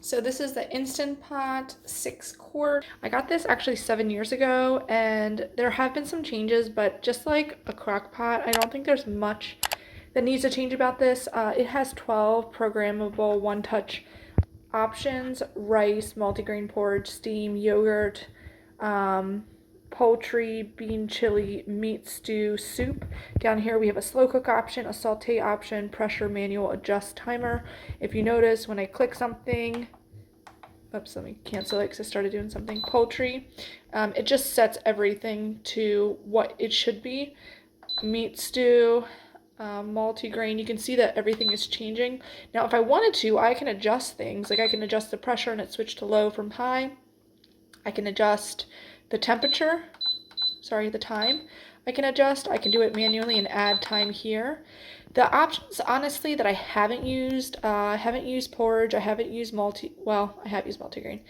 So this is the Instant Pot 6 quart. I got this actually 7 years ago, and there have been some changes, but just like a crock pot, I don't think there's much that needs to change about this. It has 12 programmable one-touch options: rice, multigrain porridge, steam, yogurt, poultry, bean chili, meat stew, soup. Down here we have a slow cook option, a saute option, pressure, manual, adjust, timer. If you notice when I click something, oops, let me cancel it because I started doing something. Poultry, it just sets everything to what it should be. Meat stew, multi-grain, you can see that everything is changing. Now if I wanted to, I can adjust things. Like I can adjust the pressure and it switched to low from high. I can adjust the temperature, the time. I can do it manually and add time here. The options, honestly, that I haven't used porridge, I have used multigrain.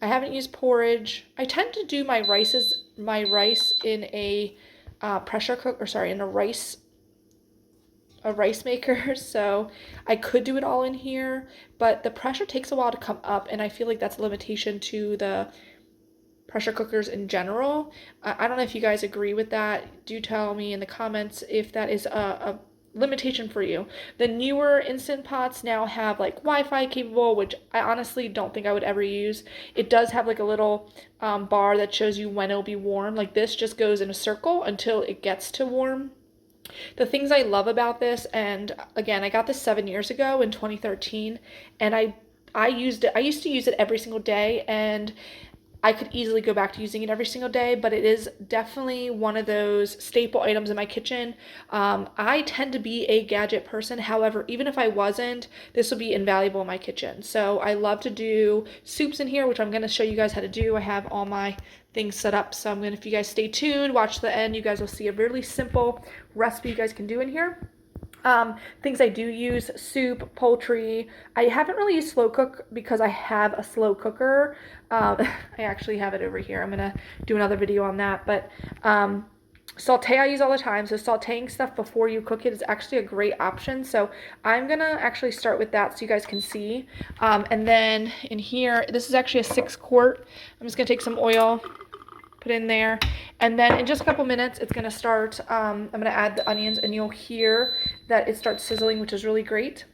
I haven't used porridge. I tend to do my rice in a pressure cook, in a rice maker, so I could do it all in here, but the pressure takes a while to come up, and I feel like that's a limitation to the pressure cookers in general. I don't know if you guys agree with that. Do tell me in the comments if that is a limitation for you. The newer Instant Pots now have like Wi-Fi capable, which I honestly don't think I would ever use. It does have like a little bar that shows you when it'll be warm. Like this just goes in a circle until it gets to warm. The things I love about this, and again, I got this 7 years ago in 2013, and I used it. I used to use it every single day, and I could easily go back to using it every single day, but it is definitely one of those staple items in my kitchen. I tend to be a gadget person. However, even if I wasn't, this would be invaluable in my kitchen. So I love to do soups in here, which I'm going to show you guys how to do. I have all my things set up. So if you guys stay tuned, watch the end, you guys will see a really simple recipe you guys can do in here. Things I do use: soup, poultry. I haven't really used slow cook because I have a slow cooker. I actually have it over here. I'm gonna do another video on that, but saute I use all the time. So sauteing stuff before you cook it is actually a great option. So I'm gonna actually start with that so you guys can see. And then in here, this is actually a 6 quart. I'm just gonna take some oil, put in there, and then in just a couple minutes it's gonna start. I'm gonna add the onions, and you'll hear that it starts sizzling, which is really great.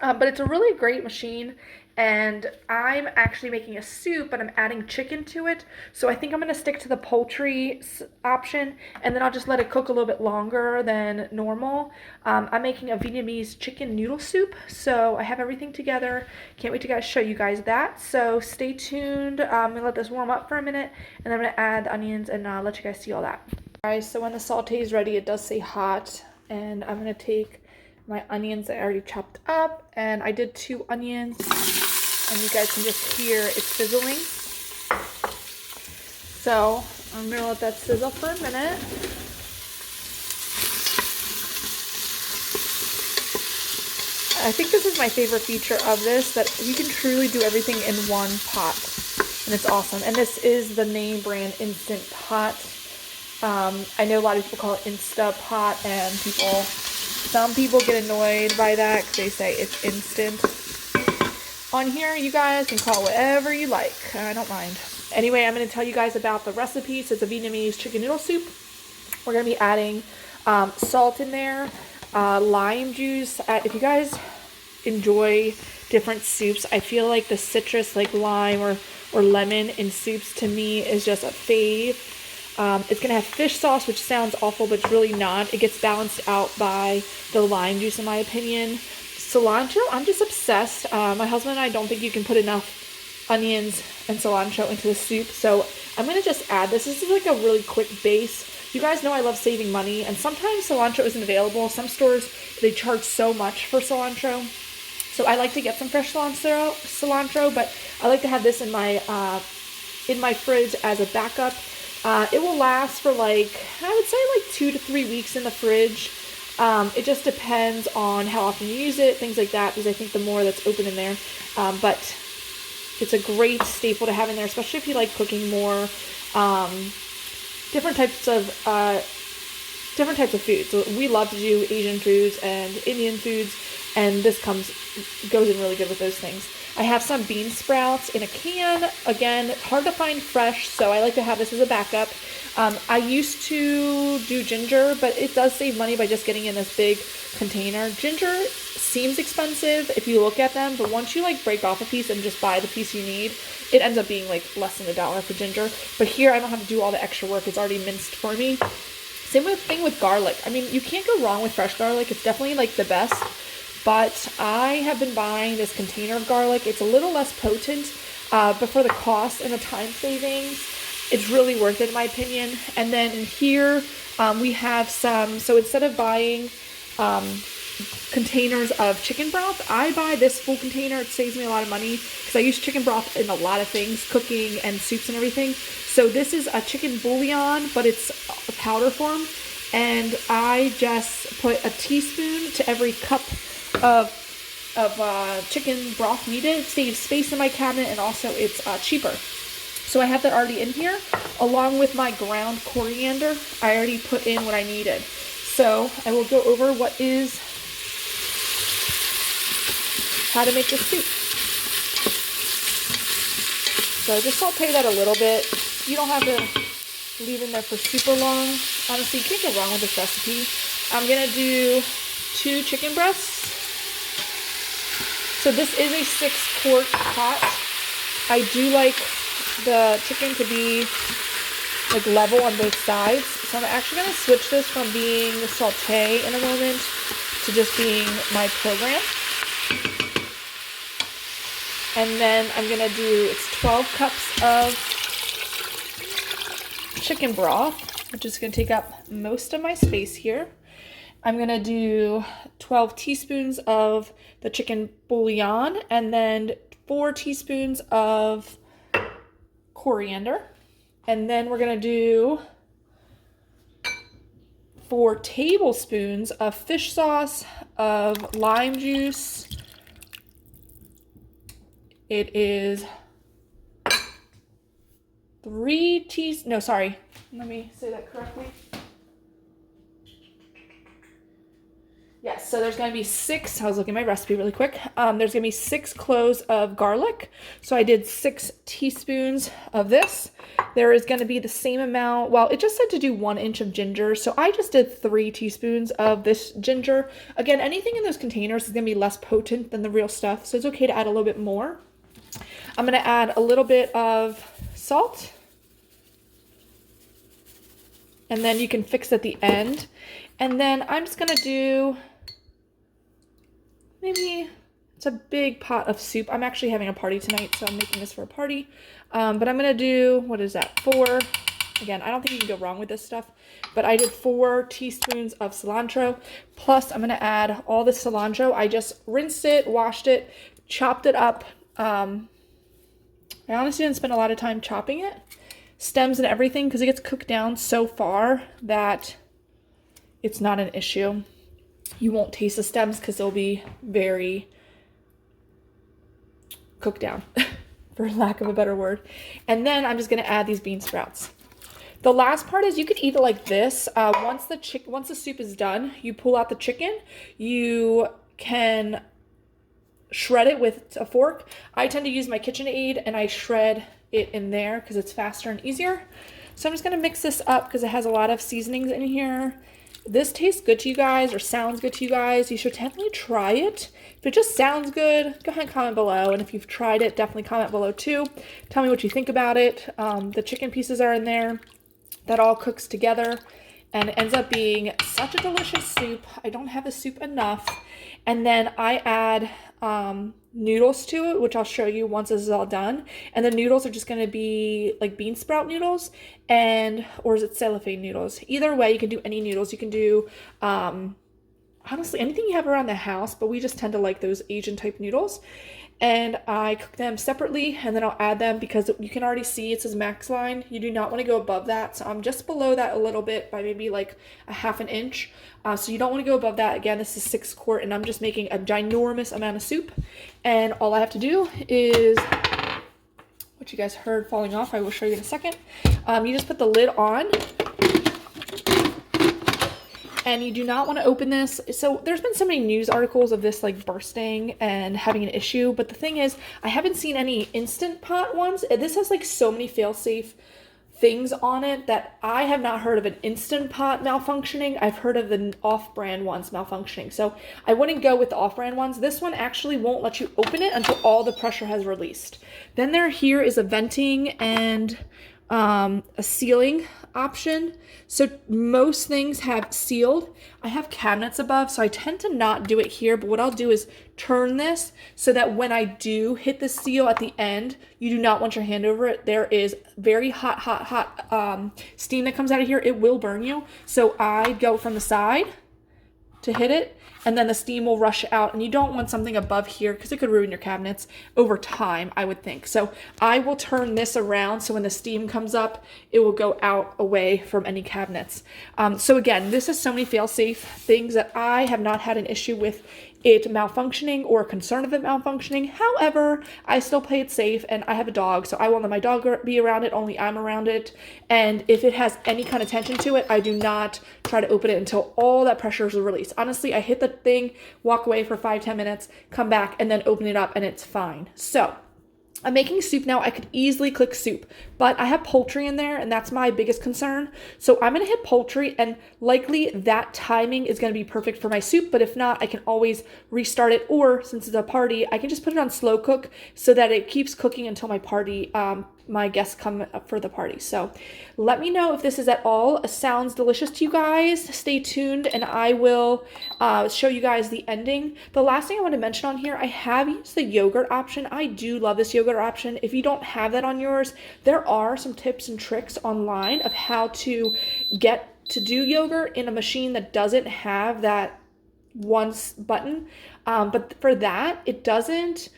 But it's a really great machine, and I'm actually making a soup, but I'm adding chicken to it. So I think I'm gonna stick to the poultry option, and then I'll just let it cook a little bit longer than normal. I'm making a Vietnamese chicken noodle soup, so I have everything together. Can't wait to show you guys that. So stay tuned. I'm gonna let this warm up for a minute, and then I'm gonna add the onions and let you guys see all that. Alright, so when the saute is ready, it does say hot, and I'm gonna take my onions that I already chopped up, and I did 2 onions, and you guys can just hear it sizzling. So I'm gonna let that sizzle for a minute. I think this is my favorite feature of this, that you can truly do everything in one pot, and it's awesome. And this is the name brand Instant Pot. I know a lot of people call it Insta Pot, and some people get annoyed by that because they say it's instant. On here, you guys can call it whatever you like. I don't mind. Anyway, I'm going to tell you guys about the recipe. So it's a Vietnamese chicken noodle soup. We're going to be adding salt in there, lime juice. If you guys enjoy different soups, I feel like the citrus, like lime or lemon in soups, to me is just a fave. It's going to have fish sauce, which sounds awful, but it's really not. It gets balanced out by the lime juice, in my opinion. Cilantro, I'm just obsessed. My husband and I don't think you can put enough onions and cilantro into the soup, so I'm going to just add this. This is like a really quick base. You guys know I love saving money, and sometimes cilantro isn't available. Some stores, they charge so much for cilantro. So I like to get some fresh cilantro, but I like to have this in my fridge as a backup. It will last for I would say 2 to 3 weeks in the fridge. It just depends on how often you use it, things like that, because I think the more that's open in there. But it's a great staple to have in there, especially if you like cooking more different types of foods. So we love to do Asian foods and Indian foods, and this goes in really good with those things. I have some bean sprouts in a can. Again, hard to find fresh, so I like to have this as a backup. I used to do ginger, but it does save money by just getting in this big container. Ginger seems expensive if you look at them, but once you like break off a piece and just buy the piece you need, it ends up being like less than $1 for ginger. But here I don't have to do all the extra work. It's already minced for me. Same thing with garlic. I mean, you can't go wrong with fresh garlic. It's definitely like the best. But I have been buying this container of garlic. It's a little less potent, but for the cost and the time savings, it's really worth it in my opinion. And then in here, we have some, so instead of buying containers of chicken broth, I buy this full container. It saves me a lot of money because I use chicken broth in a lot of things, cooking and soups and everything. So this is a chicken bouillon, but it's a powder form. And I just put a teaspoon to every cup of chicken broth needed. It saves space in my cabinet, and also it's cheaper. So I have that already in here, along with my ground coriander. I already put in what I needed. So I will go over how to make this soup. So just saute that a little bit. You don't have to leave in there for super long. Honestly, you can't go wrong with this recipe. I'm gonna do 2 chicken breasts. So this is a 6-quart pot. I do like the chicken to be like level on both sides. So I'm actually going to switch this from being saute in a moment to just being my program. And then I'm going to do, it's 12 cups of chicken broth, which is going to take up most of my space here. I'm going to do 12 teaspoons of the chicken bouillon, and then 4 teaspoons of coriander. And then we're going to do 4 tablespoons of fish sauce, of lime juice. It is 3 teaspoons, no, sorry, let me say that correctly. Yes, so there's going to be 6, I was looking at my recipe really quick. There's going to be 6 cloves of garlic. So I did 6 teaspoons of this. There is going to be the same amount, well, it just said to do 1 inch of ginger. So I just did 3 teaspoons of this ginger. Again, anything in those containers is going to be less potent than the real stuff. So it's okay to add a little bit more. I'm going to add a little bit of salt. And then you can fix at the end. And then I'm just going to do, maybe, it's a big pot of soup. I'm actually having a party tonight, so I'm making this for a party. But I'm going to do, what is that, 4, again, I don't think you can go wrong with this stuff, but I did 4 teaspoons of cilantro, plus I'm going to add all the cilantro. I just rinsed it, washed it, chopped it up. I honestly didn't spend a lot of time chopping it, stems and everything, because it gets cooked down so far that it's not an issue. You won't taste the stems because they'll be very cooked down, for lack of a better word. And then I'm just going to add these bean sprouts. The last part is you could eat it like this. Once the soup is done, you pull out the chicken. You can shred it with a fork. I tend to use my KitchenAid and I shred it in there because it's faster and easier. So I'm just going to mix this up because it has a lot of seasonings in here. This tastes good to you guys or sounds good to you guys, you should definitely try it. If it just sounds good, go ahead and comment below. And if you've tried it, definitely comment below too. Tell me what you think about it. The chicken pieces are in there. That all cooks together and it ends up being such a delicious soup. I don't have the soup enough. And then I add noodles to it, which I'll show you once this is all done. And the noodles are just going to be like bean sprout noodles, or is it cellophane noodles? Either way, you can do any noodles. You can do honestly anything you have around the house, but we just tend to like those Asian type noodles. And I cook them separately, and then I'll add them because you can already see it says max line. You do not want to go above that, so I'm just below that a little bit by maybe like a ½ inch. So you don't want to go above that. Again, this is 6 quart, and I'm just making a ginormous amount of soup. And all I have to do is, what you guys heard falling off, I will show you in a second. You just put the lid on. and you do not want to open this. So there's been so many news articles of this like bursting and having an issue, but the thing is, I haven't seen any Instant Pot ones. This has like so many fail-safe things on it that I have not heard of an Instant Pot malfunctioning. I've heard of the off-brand ones malfunctioning. So I wouldn't go with the off-brand ones. This one actually won't let you open it until all the pressure has released. Then here is a venting and a sealing option. So most things have sealed. I have cabinets above, so I tend to not do it here, but what I'll do is turn this so that when I do hit the seal at the end, you do not want your hand over it. There is very hot steam that comes out of here. It will burn you. So I go from the side to hit it, and then the steam will rush out, and you don't want something above here because it could ruin your cabinets over time, I would think. So I will turn this around so when the steam comes up, it will go out away from any cabinets. So again, this is so many fail-safe things that I have not had an issue with it malfunctioning or a concern of it malfunctioning. However, I still play it safe, and I have a dog, so I won't let my dog be around it, only I'm around it. And if it has any kind of tension to it, I do not try to open it until all that pressure is released. Honestly, I hit the thing, walk away for 5-10 minutes, come back, and then open it up, and it's fine. So I'm making soup now. I could easily click soup, but I have poultry in there, and that's my biggest concern. So I'm going to hit poultry, and likely that timing is going to be perfect for my soup, but if not, I can always restart it, or since it's a party, I can just put it on slow cook so that it keeps cooking until my guests come up for the party. So let me know if this is at all sounds delicious to you guys. Stay tuned, and I will show you guys the ending. The last thing I want to mention on here, I have used the yogurt option. I do love this yogurt option. If you don't have that on yours, there are some tips and tricks online of how to get to do yogurt in a machine that doesn't have that one button. But for that, it doesn't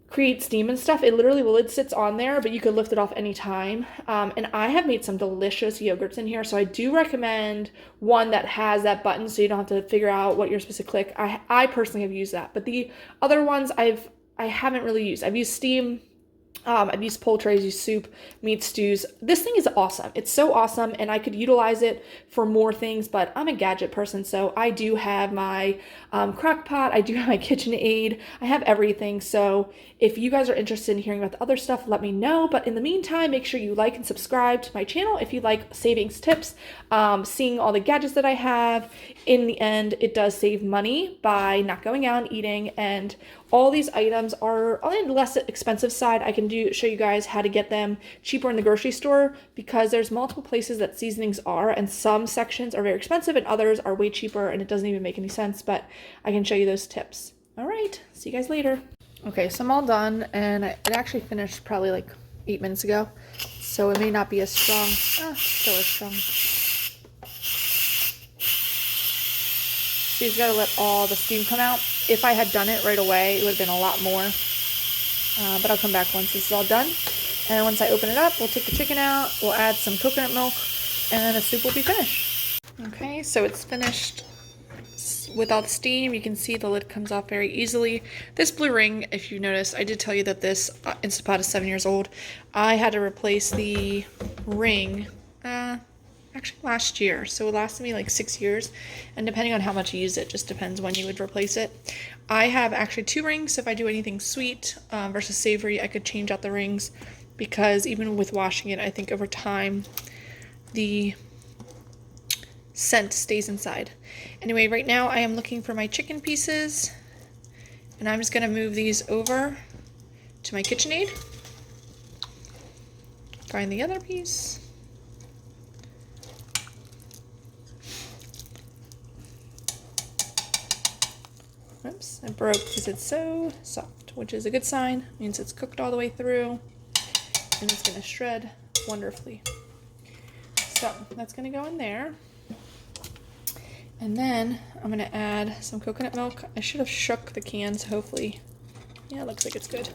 create steam and stuff. It literally, the lid sits on there, but you could lift it off anytime. And I have made some delicious yogurts in here, so I do recommend one that has that button so you don't have to figure out what you're supposed to click. I personally have used that, but the other ones I haven't really used. I've used steam. I've used poultry, I've used soup, meat stews. This thing is awesome. It's so awesome, and I could utilize it for more things, but I'm a Gadget person, so I do have my crock pot, I do have my KitchenAid, I have everything. So if you guys are interested in hearing about the other stuff, let me know. But in the meantime, make sure you like and subscribe to my channel if you like savings tips, seeing all the gadgets that I have. In the end, it does save money by not going out and eating, and all these items are on the less expensive side. I can show you guys how to get them cheaper in the grocery store, because there's multiple places that seasonings are, and some sections are very expensive and others are way cheaper, and it doesn't even make any sense, but I can show you those tips. All right, see you guys later. Okay, so I'm all done, and it actually finished probably like 8 minutes ago, so it may not be as strong. Still as strong. So you've got to let all the steam come out. If I had done it right away, it would have been a lot more. But I'll come back once this is all done. And once I open it up, we'll take the chicken out, we'll add some coconut milk, and the soup will be finished. Okay, so it's finished with all the steam. You can see the lid comes off very easily. This blue ring, if you notice, I did tell you that this Instant Pot is 7 years old. I had to replace the ring actually last year, so it lasted me like 6 years, and depending on how much you use it, just depends when you would replace it. I have actually 2 rings, so if I do anything sweet versus savory, I could change out the rings, because even with washing it, I think over time the scent stays inside. Anyway, right now I am looking for my chicken pieces, and I'm just going to move these over to my KitchenAid. Find the other piece. Oops, it broke because it's so soft, which is a good sign. It means it's cooked all the way through, and it's going to shred wonderfully. So that's going to go in there. And then I'm going to add some coconut milk. I should have shook the cans, hopefully. Yeah, it looks like it's good.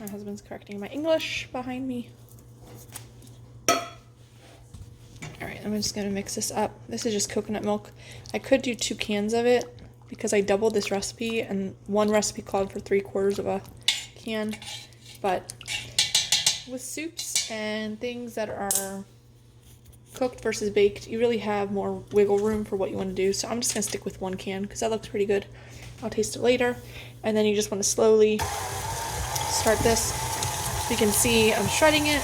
My husband's correcting my English behind me. Alright, I'm just going to mix this up. This is just coconut milk. I could do 2 cans of it because I doubled this recipe, and one recipe called for 3/4 of a can. But with soups and things that are cooked versus baked, you really have more wiggle room for what you want to do. So I'm just going to stick with 1 can because that looks pretty good. I'll taste it later. And then you just want to slowly start this. You can see I'm shredding it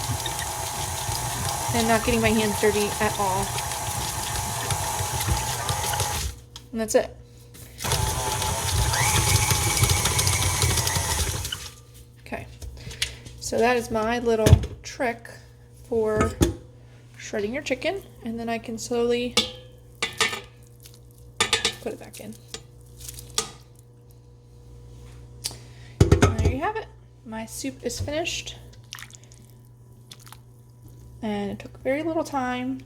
and not getting my hands dirty at all. And that's it. Okay, so that is my little trick for shredding your chicken, and then I can slowly put it back in. And there you have it. My soup is finished, and it took very little time.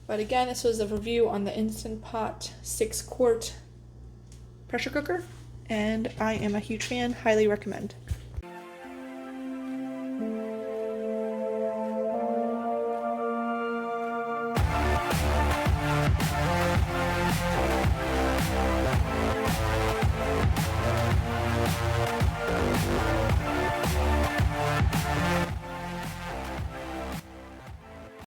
But again, this was a review on the Instant Pot 6-quart pressure cooker, and I am a huge fan, highly recommend.